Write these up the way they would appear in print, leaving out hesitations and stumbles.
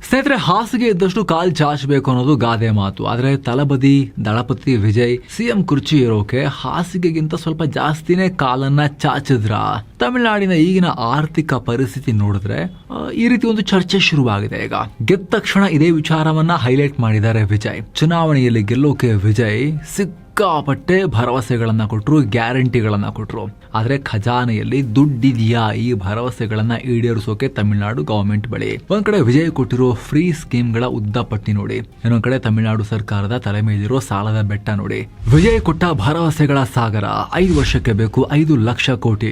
ಸ್ನೇಹಿತರೆ, ಹಾಸಿಗೆ ಇದ್ದಷ್ಟು ಕಾಲ್ ಚಾಚಬೇಕು ಅನ್ನೋದು ಗಾದೆ ಮಾತು. ಆದ್ರೆ ತಲಬದಿ ದಳಪತಿ ವಿಜಯ್ ಸಿಎಂ ಕುರ್ಚಿ ಇರೋಕೆ ಹಾಸಿಗೆಗಿಂತ ಸ್ವಲ್ಪ ಜಾಸ್ತಿನೇ ಕಾಲನ್ನ ಚಾಚಿದ್ರ? ತಮಿಳುನಾಡಿನ ಈಗಿನ ಆರ್ಥಿಕ ಪರಿಸ್ಥಿತಿ ನೋಡಿದ್ರೆ ಈ ರೀತಿ ಒಂದು ಚರ್ಚೆ ಶುರುವಾಗಿದೆ. ಈಗ ಗೆದ್ದ ತಕ್ಷಣ ಇದೇ ವಿಚಾರವನ್ನ ಹೈಲೈಟ್ ಮಾಡಿದ್ದಾರೆ ವಿಜಯ್. ಚುನಾವಣೆಯಲ್ಲಿ ಗೆಲ್ಲೋಕೆ ವಿಜಯ್ ಸಿಕ್ಕಾಪಟ್ಟೆ ಭರವಸೆಗಳನ್ನ ಕೊಟ್ರು, ಗ್ಯಾರಂಟಿಗಳನ್ನ ಕೊಟ್ರು. ಆದ್ರೆ ಖಜಾನೆಯಲ್ಲಿ ದುಡ್ಡಿದೆಯಾ ಈ ಭರವಸೆಗಳನ್ನ ಈಡೇರಿಸೋಕೆ ತಮಿಳುನಾಡು ಗವರ್ಮೆಂಟ್ ಬಳಿ? ಒಂದ್ ಕಡೆ ವಿಜಯ್ ಕೊಟ್ಟಿರೋ ಫ್ರೀ ಸ್ಕೀಮ್ಗಳ ಉದ್ದ ಪಟ್ಟಿ ನೋಡಿ, ಇನ್ನೊಂದ್ ಕಡೆ ತಮಿಳುನಾಡು ಸರ್ಕಾರದ ತಲೆ ಮೇಲಿರೋ ಸಾಲದ ಬೆಟ್ಟ ನೋಡಿ. ವಿಜಯ್ ಕೊಟ್ಟ ಭರವಸೆಗಳ ಸಾಗರ. 5 ವರ್ಷಕ್ಕೆ ಬೇಕು 5 ಲಕ್ಷ ಕೋಟಿ.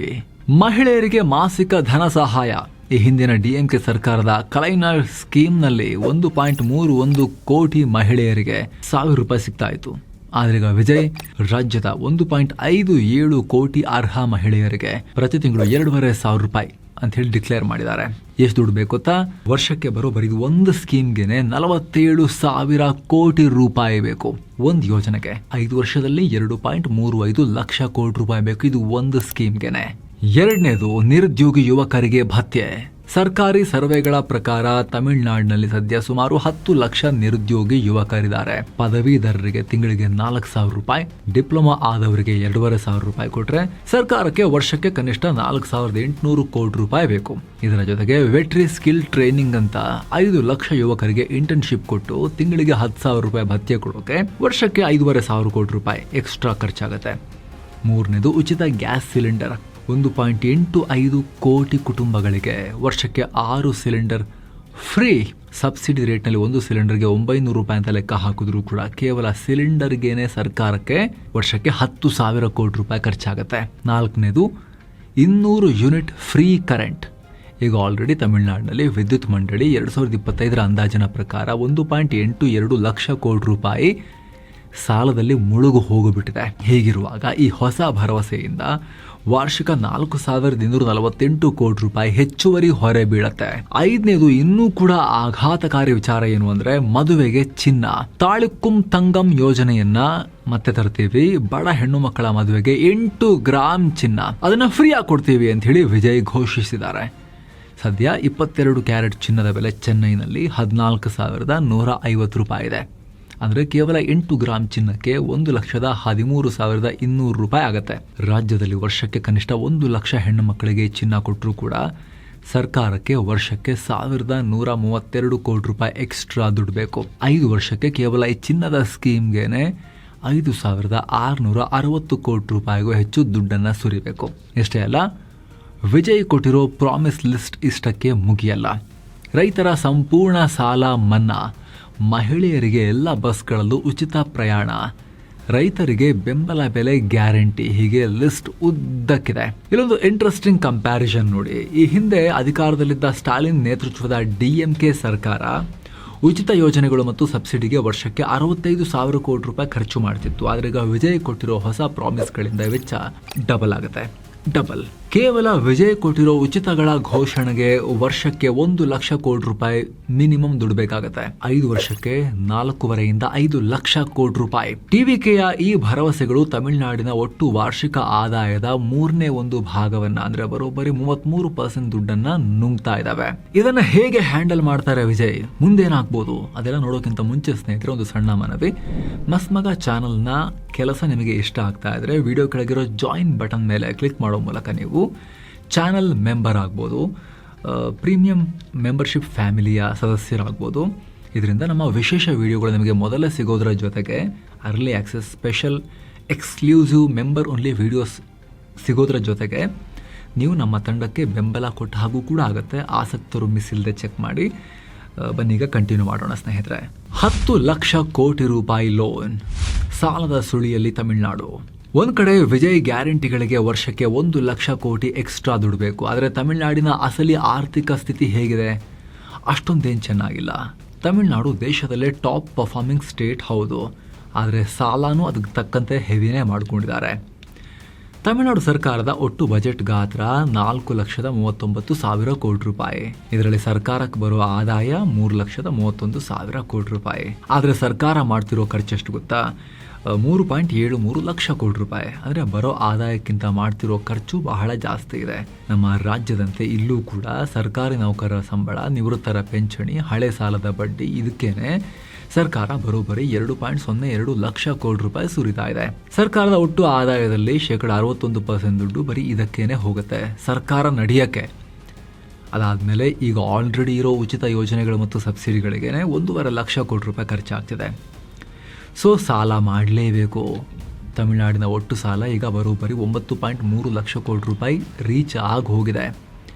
ಮಹಿಳೆಯರಿಗೆ ಮಾಸಿಕ ಧನ ಸಹಾಯ. ಈ ಹಿಂದಿನ ಡಿಎಂಕೆ ಸರ್ಕಾರದ ಕಲೈನಾಳ್ ಸ್ಕೀಮ್ ನಲ್ಲಿ 1.31 ಕೋಟಿ ಮಹಿಳೆಯರಿಗೆ 1000 ರೂಪಾಯಿ ಸಿಗ್ತಾ ಇತ್ತು. ಆದ್ರೆ ಈಗ ವಿಜಯ್ ರಾಜ್ಯದ 1.57 ಕೋಟಿ ಅರ್ಹ ಮಹಿಳೆಯರಿಗೆ ಪ್ರತಿ ತಿಂಗಳು 2,500 ರೂಪಾಯಿ ಅಂತ ಹೇಳಿ ಡಿಕ್ಲೇರ್ ಮಾಡಿದ್ದಾರೆ. ಎಷ್ಟು ದುಡ್ಡು ಬೇಕು ಗೊತ್ತಾ? ವರ್ಷಕ್ಕೆ ಬರೋಬ್ಬರಿ ಇದು ಒಂದು ಸ್ಕೀಮ್ಗೆನೆ 47,000 ಕೋಟಿ ರೂಪಾಯಿ ಬೇಕು. ಒಂದು ಯೋಜನೆಗೆ 5 ವರ್ಷದಲ್ಲಿ 2.35 ಲಕ್ಷ ಕೋಟಿ ರೂಪಾಯಿ ಬೇಕು. ಇದು ಒಂದು ಸ್ಕೀಮ್ಗೆನೆ. ಎರಡನೇದು ನಿರುದ್ಯೋಗಿ ಯುವಕರಿಗೆ ಭತ್ಯೆ. ಸರ್ಕಾರಿ ಸರ್ವೆಗಳ ಪ್ರಕಾರ ತಮಿಳುನಾಡಿನಲ್ಲಿ ಸದ್ಯ ಸುಮಾರು 10 ಲಕ್ಷ ನಿರುದ್ಯೋಗಿ ಯುವಕರಿದ್ದಾರೆ. ಪದವೀಧರರಿಗೆ ತಿಂಗಳಿಗೆ 4,000 ರೂಪಾಯಿ, ಡಿಪ್ಲೊಮಾ ಆದವರಿಗೆ 2,500 ರೂಪಾಯಿ ಕೊಟ್ರೆ ಸರ್ಕಾರಕ್ಕೆ ವರ್ಷಕ್ಕೆ ಕನಿಷ್ಠ 4,800 ಕೋಟಿ ರೂಪಾಯಿ ಬೇಕು. ಇದರ ಜೊತೆಗೆ ವೆಟ್ರಿ ಸ್ಕಿಲ್ ಟ್ರೈನಿಂಗ್ ಅಂತ 5 ಲಕ್ಷ ಯುವಕರಿಗೆ ಇಂಟರ್ನ್ಶಿಪ್ ಕೊಟ್ಟು ತಿಂಗಳಿಗೆ 10,000 ರೂಪಾಯಿ ಭತ್ಯೆ ಕೊಡೋಕೆ ವರ್ಷಕ್ಕೆ 5,500 ಕೋಟಿ ರೂಪಾಯಿ ಎಕ್ಸ್ಟ್ರಾ ಖರ್ಚಾಗುತ್ತೆ. ಮೂರನೇದು ಉಚಿತ ಗ್ಯಾಸ್ ಸಿಲಿಂಡರ್. 1.85 ಕೋಟಿ ಕುಟುಂಬಗಳಿಗೆ ವರ್ಷಕ್ಕೆ 6 ಸಿಲಿಂಡರ್ ಫ್ರೀ. ಸಬ್ಸಿಡಿ ರೇಟ್ನಲ್ಲಿ ಒಂದು ಸಿಲಿಂಡರ್ಗೆ 900 ರೂಪಾಯಿ ಅಂತ ಲೆಕ್ಕ ಹಾಕಿದ್ರು ಕೂಡ ಕೇವಲ ಸಿಲಿಂಡರ್ಗೇನೆ ಸರ್ಕಾರಕ್ಕೆ ವರ್ಷಕ್ಕೆ 10,000 ಕೋಟಿ ರೂಪಾಯಿ ಖರ್ಚಾಗುತ್ತೆ. ನಾಲ್ಕನೇದು 200 ಯೂನಿಟ್ ಫ್ರೀ ಕರೆಂಟ್. ಈಗ ಆಲ್ರೆಡಿ ತಮಿಳುನಾಡಿನಲ್ಲಿ ವಿದ್ಯುತ್ ಮಂಡಳಿ 2025 ಅಂದಾಜಿನ ಪ್ರಕಾರ 1.82 ಲಕ್ಷ ಕೋಟಿ ರೂಪಾಯಿ ಸಾಲದಲ್ಲಿ ಮುಳುಗು ಹೋಗಿಬಿಟ್ಟಿದೆ. ಹೀಗಿರುವಾಗ ಈ ಹೊಸ ಭರವಸೆಯಿಂದ ವಾರ್ಷಿಕ 4,248 ಕೋಟಿ ರೂಪಾಯಿ ಹೆಚ್ಚುವರಿ ಹೊರೆ ಬೀಳತ್ತೆ. ಐದನೇದು ಇನ್ನೂ ಕೂಡ ಆಘಾತಕಾರಿ ವಿಚಾರ ಏನು ಅಂದ್ರೆ ಮದುವೆಗೆ ಚಿನ್ನ. ತಾಳಿಕ್ಕುಂ ತಂಗಂ ಯೋಜನೆಯನ್ನ ಮತ್ತೆ ತರ್ತೀವಿ. ಬಡ ಹೆಣ್ಣು ಮಕ್ಕಳ ಮದುವೆಗೆ 8 ಗ್ರಾಮ್ ಚಿನ್ನ ಅದನ್ನ ಫ್ರೀ ಆಗಿ ಕೊಡ್ತೀವಿ ಅಂತ ಹೇಳಿ ವಿಜಯ್ ಘೋಷಿಸಿದ್ದಾರೆ. ಸದ್ಯ 22 ಕ್ಯಾರೆಟ್ ಚಿನ್ನದ ಬೆಲೆ ಚೆನ್ನೈನಲ್ಲಿ 14,150 ರೂಪಾಯಿ ಇದೆ. ಅಂದ್ರೆ ಕೇವಲ 8 ಗ್ರಾಮ್ ಚಿನ್ನಕ್ಕೆ 1,13,200 ರೂಪಾಯಿ ಆಗುತ್ತೆ. ರಾಜ್ಯದಲ್ಲಿ ವರ್ಷಕ್ಕೆ ಕನಿಷ್ಠ 1 ಲಕ್ಷ ಹೆಣ್ಣು ಮಕ್ಕಳಿಗೆ ಚಿನ್ನ ಕೊಟ್ಟರೂ ಕೂಡ ಸರ್ಕಾರಕ್ಕೆ ವರ್ಷಕ್ಕೆ 1,132 ಕೋಟಿ ರೂಪಾಯಿ ಎಕ್ಸ್ಟ್ರಾ ದುಡ್ಡು ಬೇಕು. 5 ವರ್ಷಕ್ಕೆ ಕೇವಲ ಈ ಚಿನ್ನದ ಸ್ಕೀಮ್ಗೆನೆ 5,660 ಕೋಟಿ ರೂಪಾಯಿಗೂ ಹೆಚ್ಚು ದುಡ್ಡನ್ನ ಸುರಿಬೇಕು. ಇಷ್ಟೇ ಅಲ್ಲ, ವಿಜಯ್ ಕೊಟ್ಟಿರೋ ಪ್ರಾಮಿಸ್ ಲಿಸ್ಟ್ ಇಷ್ಟಕ್ಕೆ ಮುಗಿಯಲ್ಲ. ರೈತರ ಸಂಪೂರ್ಣ ಸಾಲ ಮನ್ನಾ, ಮಹಿಳೆಯರಿಗೆ ಎಲ್ಲ ಬಸ್ಗಳಲ್ಲೂ ಉಚಿತ ಪ್ರಯಾಣ, ರೈತರಿಗೆ ಬೆಂಬಲ ಬೆಲೆ ಗ್ಯಾರಂಟಿ, ಹೀಗೆ ಲಿಸ್ಟ್ ಉದ್ದಕ್ಕಿದೆ. ಇಲ್ಲೊಂದು ಇಂಟ್ರೆಸ್ಟಿಂಗ್ ಕಂಪ್ಯಾರಿಸನ್ ನೋಡಿ. ಈ ಹಿಂದೆ ಅಧಿಕಾರದಲ್ಲಿದ್ದ ಸ್ಟಾಲಿನ್ ನೇತೃತ್ವದ ಡಿಎಂಕೆ ಸರ್ಕಾರ ಉಚಿತ ಯೋಜನೆಗಳು ಮತ್ತು ಸಬ್ಸಿಡಿಗೆ ವರ್ಷಕ್ಕೆ 65,000 ಕೋಟಿ ರೂಪಾಯಿ ಖರ್ಚು ಮಾಡ್ತಿತ್ತು. ಆದ್ರೆ ಈಗ ವಿಜಯ್ ಕೊಟ್ಟಿರೋ ಹೊಸ ಪ್ರಾಮಿಸ್ಗಳಿಂದ ವೆಚ್ಚ ಡಬಲ್ ಆಗುತ್ತೆ. ಡಬಲ್. ಕೇವಲ ವಿಜಯ್ ಕೊಟ್ಟಿರೋ ಉಚಿತಗಳ ಘೋಷಣೆಗೆ ವರ್ಷಕ್ಕೆ 1 ಲಕ್ಷ ಕೋಟಿ ರೂಪಾಯಿ ಮಿನಿಮಮ್ ದುಡ್ಬೇಕಾಗತ್ತೆ. 5 ವರ್ಷಕ್ಕೆ 4.5 5 ಲಕ್ಷ ಕೋಟಿ ರೂಪಾಯಿ. ಟಿವಿಕೆಯ ಈ ಭರವಸೆಗಳು ತಮಿಳುನಾಡಿನ ಒಟ್ಟು ವಾರ್ಷಿಕ ಆದಾಯದ 1/3 ಭಾಗವನ್ನ ಅಂದ್ರೆ ಬರೋಬ್ಬರಿ 33% ದುಡ್ಡನ್ನ ನುಂಗ್ತಾ ಇದಾವೆ. ಇದನ್ನ ಹೇಗೆ ಹ್ಯಾಂಡಲ್ ಮಾಡ್ತಾರೆ ವಿಜಯ್? ಮುಂದೇನಾಗ್ಬೋದು ಅದೆಲ್ಲ ನೋಡೋಕ್ಕಿಂತ ಮುಂಚೆ ಸ್ನೇಹಿತರೆ ಒಂದು ಸಣ್ಣ ಮನವಿ. ಮಸ್ಮಗ ಚಾನಲ್ನ ಕೆಲಸ ನಿಮಗೆ ಇಷ್ಟ ಆಗ್ತಾ ಇದ್ರೆ ವಿಡಿಯೋ ಕೆಳಗಿರೋ ಜಾಯಿನ್ ಬಟನ್ ಮೇಲೆ ಕ್ಲಿಕ್ ಮಾಡೋ ಮೂಲಕ ನೀವು ಚಾನಲ್ ಮೆಂಬರ್ ಆಗ್ಬೋದು, ಪ್ರೀಮಿಯಂ ಮೆಂಬರ್ಶಿಪ್ ಫ್ಯಾಮಿಲಿಯ ಸದಸ್ಯರಾಗ್ಬೋದು. ಇದರಿಂದ ನಮ್ಮ ವಿಶೇಷ ವಿಡಿಯೋಗಳು ನಿಮಗೆ ಮೊದಲೇ ಸಿಗೋದರ ಜೊತೆಗೆ early access, special, exclusive, member only videos ಸಿಗೋದರ ಜೊತೆಗೆ ನೀವು ನಮ್ಮ ತಂಡಕ್ಕೆ ಬೆಂಬಲ ಕೊಟ್ಟ ಹಾಗೂ ಕೂಡ ಆಗುತ್ತೆ. ಆಸಕ್ತರು ಮಿಸ್ ಇಲ್ಲದೆ ಚೆಕ್ ಮಾಡಿ. ಬನ್ನೀಗ ಕಂಟಿನ್ಯೂ ಮಾಡೋಣ ಸ್ನೇಹಿತರೆ. 10 ಲಕ್ಷ ಕೋಟಿ ರೂಪಾಯಿ ಲೋನ್. ಸಾಲದ ಸುಳಿಯಲ್ಲಿ ತಮಿಳುನಾಡು. ಒಂದ್ ಕಡೆ ವಿಜಯ್ ಗ್ಯಾರಂಟಿಗಳಿಗೆ ವರ್ಷಕ್ಕೆ 1 ಲಕ್ಷ ಕೋಟಿ ಎಕ್ಸ್ಟ್ರಾ ದುಡ್ಡು ಬೇಕು. ಆದರೆ ತಮಿಳುನಾಡಿನ ಅಸಲಿ ಆರ್ಥಿಕ ಸ್ಥಿತಿ ಹೇಗಿದೆ? ಅಷ್ಟೊಂದೇನು ಚೆನ್ನಾಗಿಲ್ಲ. ತಮಿಳುನಾಡು ದೇಶದಲ್ಲೇ ಟಾಪ್ ಪರ್ಫಾರ್ಮಿಂಗ್ ಸ್ಟೇಟ್ ಹೌದು, ಆದರೆ ಸಾಲನೂ ಅದಕ್ಕೆ ತಕ್ಕಂತೆ ಹೆವಿನೇ ಮಾಡ್ಕೊಂಡಿದ್ದಾರೆ. ತಮಿಳುನಾಡು ಸರ್ಕಾರದ ಒಟ್ಟು ಬಜೆಟ್ ಗಾತ್ರ 4,39,000 ಕೋಟಿ ರೂಪಾಯಿ. ಇದರಲ್ಲಿ ಸರ್ಕಾರಕ್ಕೆ ಬರುವ ಆದಾಯ 3,31,000 ಕೋಟಿ ರೂಪಾಯಿ. ಆದರೆ ಸರ್ಕಾರ ಮಾಡ್ತಿರೋ ಖರ್ಚೆಷ್ಟು ಗೊತ್ತಾ? 3.73 ಲಕ್ಷ ಕೋಟಿ ರೂಪಾಯಿ. ಅಂದರೆ ಬರೋ ಆದಾಯಕ್ಕಿಂತ ಮಾಡ್ತಿರೋ ಖರ್ಚು ಬಹಳ ಜಾಸ್ತಿ ಇದೆ. ನಮ್ಮ ರಾಜ್ಯದಂತೆ ಇಲ್ಲೂ ಕೂಡ ಸರ್ಕಾರಿ ನೌಕರರ ಸಂಬಳ, ನಿವೃತ್ತರ ಪಿಂಚಣಿ, ಹಳೆ ಸಾಲದ ಬಡ್ಡಿ, ಇದಕ್ಕೇನೆ ಸರ್ಕಾರ ಬರೋಬ್ಬರಿ 2.02 ಲಕ್ಷ ಕೋಟಿ ರೂಪಾಯಿ ಸುರಿತಾ ಇದೆ. ಸರ್ಕಾರದ ಒಟ್ಟು ಆದಾಯದಲ್ಲಿ 61% ದುಡ್ಡು ಬರೀ ಇದಕ್ಕೇನೆ ಹೋಗುತ್ತೆ ಸರ್ಕಾರ ನಡೆಯಕ್ಕೆ. ಅದಾದಮೇಲೆ ಈಗ ಆಲ್ರೆಡಿ ಇರೋ ಉಚಿತ ಯೋಜನೆಗಳು ಮತ್ತು ಸಬ್ಸಿಡಿಗಳಿಗೆ 1.5 ಲಕ್ಷ ಕೋಟಿ ರೂಪಾಯಿ ಖರ್ಚಾಗ್ತಿದೆ. ಸೊ ಸಾಲ ಮಾಡಲೇಬೇಕು. ತಮಿಳುನಾಡಿನ ಒಟ್ಟು ಸಾಲ ಈಗ ಬರೋಬ್ಬರಿ 9.3 ಲಕ್ಷ ಕೋಟಿ ರೂಪಾಯಿ ರೀಚ್ ಆಗಿ ಹೋಗಿದೆ.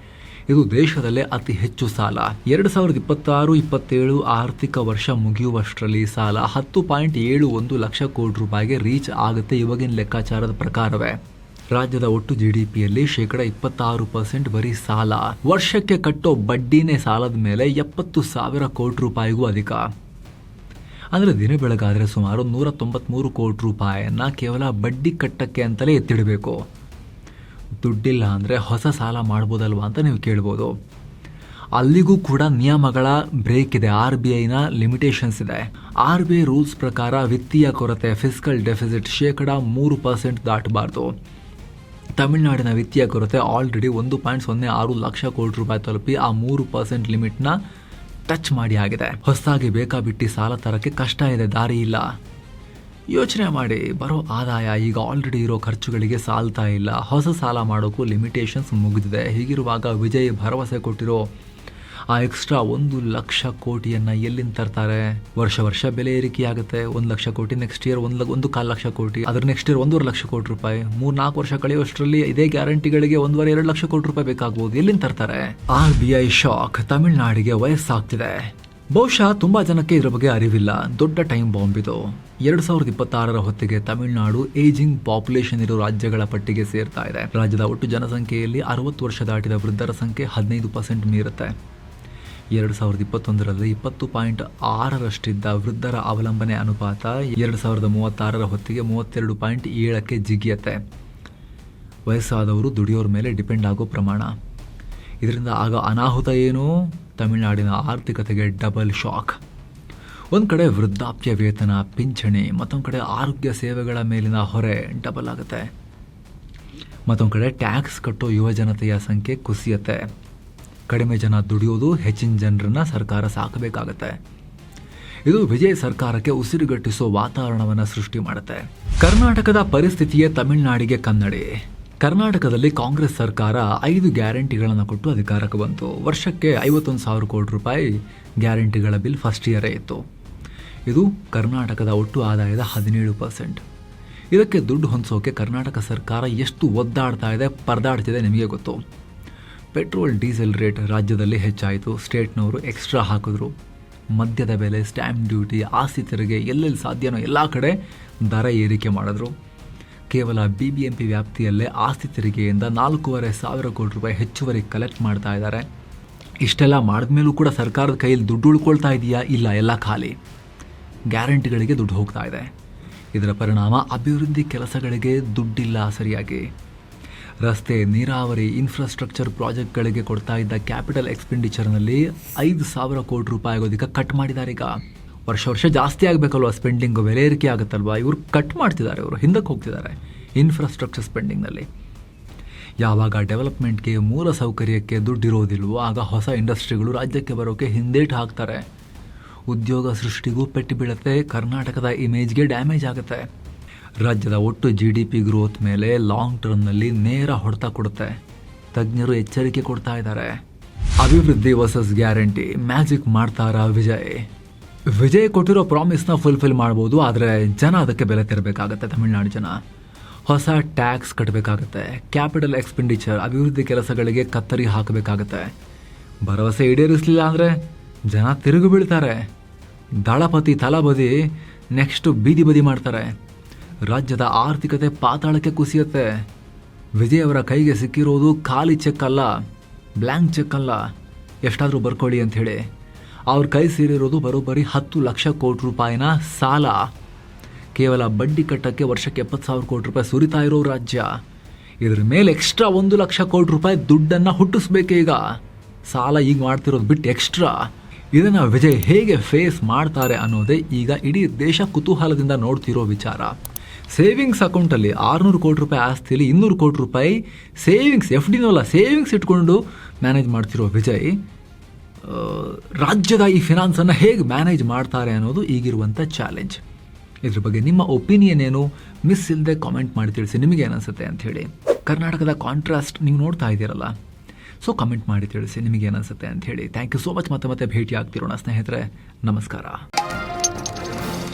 ಇದು ದೇಶದಲ್ಲೇ ಅತಿ ಹೆಚ್ಚು ಸಾಲ. 2026-27 ಆರ್ಥಿಕ ವರ್ಷ ಮುಗಿಯುವಷ್ಟರಲ್ಲಿ ಸಾಲ 10.71 ಲಕ್ಷ ಕೋಟಿ ರೂಪಾಯಿಗೆ ರೀಚ್ ಆಗುತ್ತೆ ಇವಾಗಿನ ಲೆಕ್ಕಾಚಾರದ ಪ್ರಕಾರವೇ. ರಾಜ್ಯದ ಒಟ್ಟು GDPಯಲ್ಲಿ 26% ಬರೀ ಸಾಲ. ವರ್ಷಕ್ಕೆ ಕಟ್ಟೋ ಬಡ್ಡಿನೇ ಸಾಲದ ಮೇಲೆ 70,000 ಕೋಟಿ ರೂಪಾಯಿಗೂ ಅಧಿಕ. ಅಂದರೆ ದಿನ ಬೆಳಗಾದರೆ ಸುಮಾರು 193 ಕೋಟಿ ರೂಪಾಯಿಯನ್ನು ಕೇವಲ ಬಡ್ಡಿ ಕಟ್ಟಕ್ಕೆ ಅಂತಲೇ ಎತ್ತಿಡಬೇಕು. ದುಡ್ಡಿಲ್ಲ ಅಂದರೆ ಹೊಸ ಸಾಲ ಮಾಡ್ಬೋದಲ್ವಾ ಅಂತ ನೀವು ಕೇಳ್ಬೋದು. ಅಲ್ಲಿಗೂ ಕೂಡ ನಿಯಮಗಳ ಬ್ರೇಕ್ ಇದೆ. RBIನ ಲಿಮಿಟೇಷನ್ಸ್ ಇದೆ. RBI ರೂಲ್ಸ್ ಪ್ರಕಾರ ವಿತ್ತೀಯ ಕೊರತೆ, ಫಿಸ್ಕಲ್ ಡೆಫಿಸಿಟ್ 3% ದಾಟಬಾರ್ದು. ತಮಿಳುನಾಡಿನ ವಿತ್ತೀಯ ಕೊರತೆ ಆಲ್ರೆಡಿ 1.06 ಲಕ್ಷ ಕೋಟಿ ರೂಪಾಯಿ ತಲುಪಿ ಆ 3% ಲಿಮಿಟ್ನ ಟಚ್ ಮಾಡಿ ಆಗಿದೆ. ಹೊಸದಾಗಿ ಬೇಕಾಬಿಟ್ಟಿ ಸಾಲ ತರಕ್ಕೆ ಕಷ್ಟ ಇದೆ, ದಾರಿ ಇಲ್ಲ. ಯೋಚನೆ ಮಾಡಿ, ಬರೋ ಆದಾಯ ಈಗ ಆಲ್ರೆಡಿ ಇರೋ ಖರ್ಚುಗಳಿಗೆ ಸಾಲ್ತಾ ಇಲ್ಲ. ಹೊಸ ಸಾಲ ಮಾಡೋಕ್ಕೂ ಲಿಮಿಟೇಷನ್ಸ್ ಮುಗಿದಿದೆ. ಹೀಗಿರುವಾಗ ವಿಜಯ್ ಭರವಸೆ ಕೊಟ್ಟಿರೋ ಆ ಎಕ್ಸ್ಟ್ರಾ 1 ಲಕ್ಷ ಕೋಟಿಯನ್ನು ಎಲ್ಲಿಂದ ತರ್ತಾರೆ? ವರ್ಷ ಬೆಲೆ ಏರಿಕೆಯಾಗುತ್ತೆ. 1 ಲಕ್ಷ ಕೋಟಿ, ನೆಕ್ಸ್ಟ್ ಇಯರ್ 1.25 ಲಕ್ಷ ಕೋಟಿ, ಅದ್ರ ನೆಕ್ಸ್ಟ್ ಇಯರ್ 1.5 ಲಕ್ಷ ಕೋಟಿ ರೂಪಾಯಿ. 3-4 ವರ್ಷ ಕಳೆಯುವಷ್ಟರಲ್ಲಿ ಇದೇ ಗ್ಯಾರಂಟಿಗಳಿಗೆ 1.5-2 ಲಕ್ಷ ಕೋಟಿ ರೂಪಾಯಿ ಬೇಕಾಗಬಹುದು. ಎಲ್ಲಿಂದ ತರ್ತಾರೆ? RBI shock. ತಮಿಳುನಾಡಿಗೆ ವಯಸ್ಸಾಗ್ತಿದೆ. ಬಹುಶಃ ತುಂಬಾ ಜನಕ್ಕೆ ಇದರ ಬಗ್ಗೆ ಅರಿವಿಲ್ಲ. ದೊಡ್ಡ ಟೈಮ್ ಬಾಂಬ್ ಇದು. 2026 ಹೊತ್ತಿಗೆ ತಮಿಳುನಾಡು ಏಜಿಂಗ್ ಪಾಪ್ಯುಲೇಷನ್ ಇರೋ ರಾಜ್ಯಗಳ ಪಟ್ಟಿಗೆ ಸೇರ್ತಾ ಇದೆ. ರಾಜ್ಯದ ಒಟ್ಟು ಜನಸಂಖ್ಯೆಯಲ್ಲಿ 60 ವರ್ಷ ದಾಟಿದ ವೃದ್ಧರ ಸಂಖ್ಯೆ 15% ಮೀರುತ್ತೆ. 2021ರಲ್ಲಿ 20.6ರಷ್ಟಿದ್ದ ವೃದ್ಧರ ಅವಲಂಬನೆ ಅನುಪಾತ 2036 ಹೊತ್ತಿಗೆ 32.7ಕ್ಕೆ ಜಿಗಿಯತ್ತೆ. ವಯಸ್ಸಾದವರು ದುಡಿಯೋರ ಮೇಲೆ ಡಿಪೆಂಡ್ ಆಗೋ ಪ್ರಮಾಣ. ಇದರಿಂದ ಆಗ ಅನಾಹುತ ಏನು? ತಮಿಳುನಾಡಿನ ಆರ್ಥಿಕತೆಗೆ ಡಬಲ್ ಶಾಕ್. ಒಂದು ಕಡೆ ವೃದ್ಧಾಪ್ಯ ವೇತನ, ಪಿಂಚಣಿ, ಮತ್ತೊಂದು ಕಡೆ ಆರೋಗ್ಯ ಸೇವೆಗಳ ಮೇಲಿನ ಹೊರೆ ಡಬಲ್ ಆಗುತ್ತೆ. ಮತ್ತೊಂದು ಕಡೆ ಟ್ಯಾಕ್ಸ್ ಕಟ್ಟೋ ಯುವ ಜನತೆಯ ಸಂಖ್ಯೆ ಕುಸಿಯತ್ತೆ. ಕಡಿಮೆ ಜನ ದುಡಿಯೋದು, ಹೆಚ್ಚಿನ ಜನರನ್ನ ಸರ್ಕಾರ ಸಾಕಬೇಕಾಗತ್ತೆ. ಇದು ವಿಜಯ್ ಸರ್ಕಾರಕ್ಕೆ ಉಸಿರುಗಟ್ಟಿಸೋ ವಾತಾವರಣವನ್ನು ಸೃಷ್ಟಿ ಮಾಡುತ್ತೆ. ಕರ್ನಾಟಕದ ಪರಿಸ್ಥಿತಿಯೇ ತಮಿಳುನಾಡಿಗೆ ಕನ್ನಡಿ. ಕರ್ನಾಟಕದಲ್ಲಿ ಕಾಂಗ್ರೆಸ್ ಸರ್ಕಾರ 5 ಗ್ಯಾರಂಟಿಗಳನ್ನು ಕೊಟ್ಟು ಅಧಿಕಾರಕ್ಕೆ ಬಂತು. ವರ್ಷಕ್ಕೆ 51,000 ಕೋಟಿ ರೂಪಾಯಿ ಗ್ಯಾರಂಟಿಗಳ ಬಿಲ್ ಫಸ್ಟ್ ಇಯರೇ ಇತ್ತು. ಇದು ಕರ್ನಾಟಕದ ಒಟ್ಟು ಆದಾಯದ 17%. ಇದಕ್ಕೆ ದುಡ್ಡು ಹೊಂದಿಸೋಕೆ ಕರ್ನಾಟಕ ಸರ್ಕಾರ ಎಷ್ಟು ಒದ್ದಾಡ್ತಾ ಇದೆ, ಪರದಾಡ್ತಿದೆ ನಿಮಗೆ ಗೊತ್ತು. ಪೆಟ್ರೋಲ್ ಡೀಸೆಲ್ ರೇಟ್ ರಾಜ್ಯದಲ್ಲಿ ಹೆಚ್ಚಾಯಿತು. ಸ್ಟೇಟ್ನವರು ಎಕ್ಸ್ಟ್ರಾ ಹಾಕಿದ್ರು. ಮದ್ಯದ ಬೆಲೆ, ಸ್ಟ್ಯಾಂಪ್ ಡ್ಯೂಟಿ, ಆಸ್ತಿ ತೆರಿಗೆ ಎಲ್ಲೆಲ್ಲಿ ಸಾಧ್ಯನೋ ಎಲ್ಲ ಕಡೆ ದರ ಏರಿಕೆ ಮಾಡಿದ್ರು. ಕೇವಲ BBMP ವ್ಯಾಪ್ತಿಯಲ್ಲೇ ಆಸ್ತಿ ತೆರಿಗೆಯಿಂದ 4,500 ಕೋಟಿ ರೂಪಾಯಿ ಹೆಚ್ಚುವರಿ ಕಲೆಕ್ಟ್ ಮಾಡ್ತಾ ಇದ್ದಾರೆ. ಇಷ್ಟೆಲ್ಲ ಮಾಡಿದ್ಮೇಲೂ ಕೂಡ ಸರ್ಕಾರದ ಕೈಯಲ್ಲಿ ದುಡ್ಡು ಉಳ್ಕೊಳ್ತಾ ಇದೆಯಾ? ಇಲ್ಲ, ಎಲ್ಲ ಖಾಲಿ. ಗ್ಯಾರಂಟಿಗಳಿಗೆ ದುಡ್ಡು ಹೋಗ್ತಾ ಇದೆ. ಇದರ ಪರಿಣಾಮ ಅಭಿವೃದ್ಧಿ ಕೆಲಸಗಳಿಗೆ ದುಡ್ಡಿಲ್ಲ ಸರಿಯಾಗಿ. ರಸ್ತೆ, ನೀರಾವರಿ, ಇನ್ಫ್ರಾಸ್ಟ್ರಕ್ಚರ್ ಪ್ರಾಜೆಕ್ಟ್ಗಳಿಗೆ ಕೊಡ್ತಾ ಇದ್ದ ಕ್ಯಾಪಿಟಲ್ ಎಕ್ಸ್ಪೆಂಡಿಚರ್ನಲ್ಲಿ 5,000 ಕೋಟಿ ರೂಪಾಯಿಗೋದಿಗೆ ಕಟ್ ಮಾಡಿದ್ದಾರೆ. ಈಗ ವರ್ಷ ಜಾಸ್ತಿ ಆಗಬೇಕಲ್ವ ಸ್ಪೆಂಡಿಂಗು, ಬೆಲೆ ಏರಿಕೆ ಆಗುತ್ತಲ್ವ, ಇವರು ಕಟ್ ಮಾಡ್ತಿದ್ದಾರೆ, ಇವರು ಹಿಂದಕ್ಕೆ ಹೋಗ್ತಿದ್ದಾರೆ ಇನ್ಫ್ರಾಸ್ಟ್ರಕ್ಚರ್ ಸ್ಪೆಂಡಿಂಗ್ನಲ್ಲಿ. ಯಾವಾಗ ಡೆವಲಪ್ಮೆಂಟ್ಗೆ, ಮೂಲ ಸೌಕರ್ಯಕ್ಕೆ ದುಡ್ಡಿರೋದಿಲ್ವೋ ಆಗ ಹೊಸ ಇಂಡಸ್ಟ್ರಿಗಳು ರಾಜ್ಯಕ್ಕೆ ಬರೋಕ್ಕೆ ಹಿಂದೇಟು ಹಾಕ್ತಾರೆ. ಉದ್ಯೋಗ ಸೃಷ್ಟಿಗೂ ಪೆಟ್ಟು ಬೀಳುತ್ತೆ. ಕರ್ನಾಟಕದ ಇಮೇಜ್ಗೆ ಡ್ಯಾಮೇಜ್ ಆಗುತ್ತೆ. ರಾಜ್ಯದ ಒಟ್ಟು GDP ಗ್ರೋತ್ ಮೇಲೆ ಲಾಂಗ್ ಟರ್ಮ್ನಲ್ಲಿ ನೇರ ಹೊಡೆತ ಕೊಡುತ್ತೆ. ತಜ್ಞರು ಎಚ್ಚರಿಕೆ ಕೊಡ್ತಾ ಇದ್ದಾರೆ. ಅಭಿವೃದ್ಧಿ ವರ್ಸಸ್ ಗ್ಯಾರಂಟಿ ಮ್ಯಾಜಿಕ್ ಮಾಡ್ತಾರಾ ವಿಜಯ್? ವಿಜಯ್ ಕೊಟ್ಟಿರೋ ಪ್ರಾಮಿಸ್ನ ಫುಲ್ಫಿಲ್ ಮಾಡ್ಬೋದು, ಆದರೆ ಜನ ಅದಕ್ಕೆ ಬೆಲೆ ತೆರಬೇಕಾಗತ್ತೆ. ತಮಿಳುನಾಡು ಜನ ಹೊಸ ಟ್ಯಾಕ್ಸ್ ಕಟ್ಟಬೇಕಾಗತ್ತೆ. ಕ್ಯಾಪಿಟಲ್ ಎಕ್ಸ್ಪೆಂಡಿಚರ್, ಅಭಿವೃದ್ಧಿ ಕೆಲಸಗಳಿಗೆ ಕತ್ತರಿ ಹಾಕಬೇಕಾಗತ್ತೆ. ಭರವಸೆ ಈಡೇರಿಸಲಿಲ್ಲ ಅಂದರೆ ಜನ ತಿರುಗು ಬೀಳ್ತಾರೆ. ದಳಪತಿ ತಲಬದಿ ನೆಕ್ಸ್ಟ್ ಬೀದಿ ಬದಿ ಮಾಡ್ತಾರೆ. ರಾಜ್ಯದ ಆರ್ಥಿಕತೆ ಪಾತಾಳಕ್ಕೆ ಕುಸಿಯುತ್ತೆ. ವಿಜಯ್ ಅವರ ಕೈಗೆ ಸಿಕ್ಕಿರೋದು ಖಾಲಿ ಚೆಕ್ ಅಲ್ಲ, ಬ್ಲ್ಯಾಂಕ್ ಚೆಕ್ ಅಲ್ಲ, ಎಷ್ಟಾದರೂ ಬರ್ಕೊಳ್ಳಿ ಅಂಥೇಳಿ. ಅವ್ರ ಕೈ ಸೇರಿರೋದು ಬರೋಬ್ಬರಿ 10 ಲಕ್ಷ ಕೋಟಿ ರೂಪಾಯಿನ ಸಾಲ. ಕೇವಲ ಬಡ್ಡಿ ಕಟ್ಟಕ್ಕೆ ವರ್ಷಕ್ಕೆ 70,000 ಕೋಟಿ ರೂಪಾಯಿ ಸುರಿತಾ ಇರೋ ರಾಜ್ಯ. ಇದ್ರ ಮೇಲೆ ಎಕ್ಸ್ಟ್ರಾ 1 ಲಕ್ಷ ಕೋಟಿ ರೂಪಾಯಿ ದುಡ್ಡನ್ನು ಹುಟ್ಟಿಸ್ಬೇಕೀಗ. ಸಾಲ ಈಗ ಮಾಡ್ತಿರೋದು ಬಿಟ್ಟು ಎಕ್ಸ್ಟ್ರಾ ಇದನ್ನು ವಿಜಯ್ ಹೇಗೆ ಫೇಸ್ ಮಾಡ್ತಾರೆ ಅನ್ನೋದೇ ಈಗ ಇಡೀ ದೇಶ ಕುತೂಹಲದಿಂದ ನೋಡ್ತಿರೋ ವಿಚಾರ. ಸೇವಿಂಗ್ಸ್ ಅಕೌಂಟಲ್ಲಿ 600 ಕೋಟಿ ರೂಪಾಯಿ ಆಸ್ತಿಯಲ್ಲಿ 200 ಕೋಟಿ ರೂಪಾಯಿ ಸೇವಿಂಗ್ಸ್, FDನಲ್ಲ ಸೇವಿಂಗ್ಸ್ ಇಟ್ಕೊಂಡು ಮ್ಯಾನೇಜ್ ಮಾಡ್ತಿರೋ ವಿಜಯ್ ರಾಜ್ಯದ ಈ ಫಿನಾನ್ಸನ್ನು ಹೇಗೆ ಮ್ಯಾನೇಜ್ ಮಾಡ್ತಾರೆ ಅನ್ನೋದು ಈಗಿರುವಂಥ ಚಾಲೆಂಜ್. ಇದ್ರ ಬಗ್ಗೆ ನಿಮ್ಮ ಒಪಿನಿಯನ್ ಏನು, ಮಿಸ್ ಇಲ್ಲದೆ ಕಾಮೆಂಟ್ ಮಾಡಿ ತಿಳಿಸಿ, ನಿಮಗೆ ಏನಿಸುತ್ತೆ ಅಂಥೇಳಿ. ಕರ್ನಾಟಕದ ಕಾಂಟ್ರಾಸ್ಟ್ ನೀವು ನೋಡ್ತಾ ಇದ್ದೀರಲ್ಲ, ಸೊ ಕಮೆಂಟ್ ಮಾಡಿ ತಿಳಿಸಿ ನಿಮಗೆ ಏನಿಸುತ್ತೆ ಅಂಥೇಳಿ. Thank you so much. ಮತ್ತೆ ಭೇಟಿ ಆಗ್ತಿರೋಣ ಸ್ನೇಹಿತರೆ. ನಮಸ್ಕಾರ.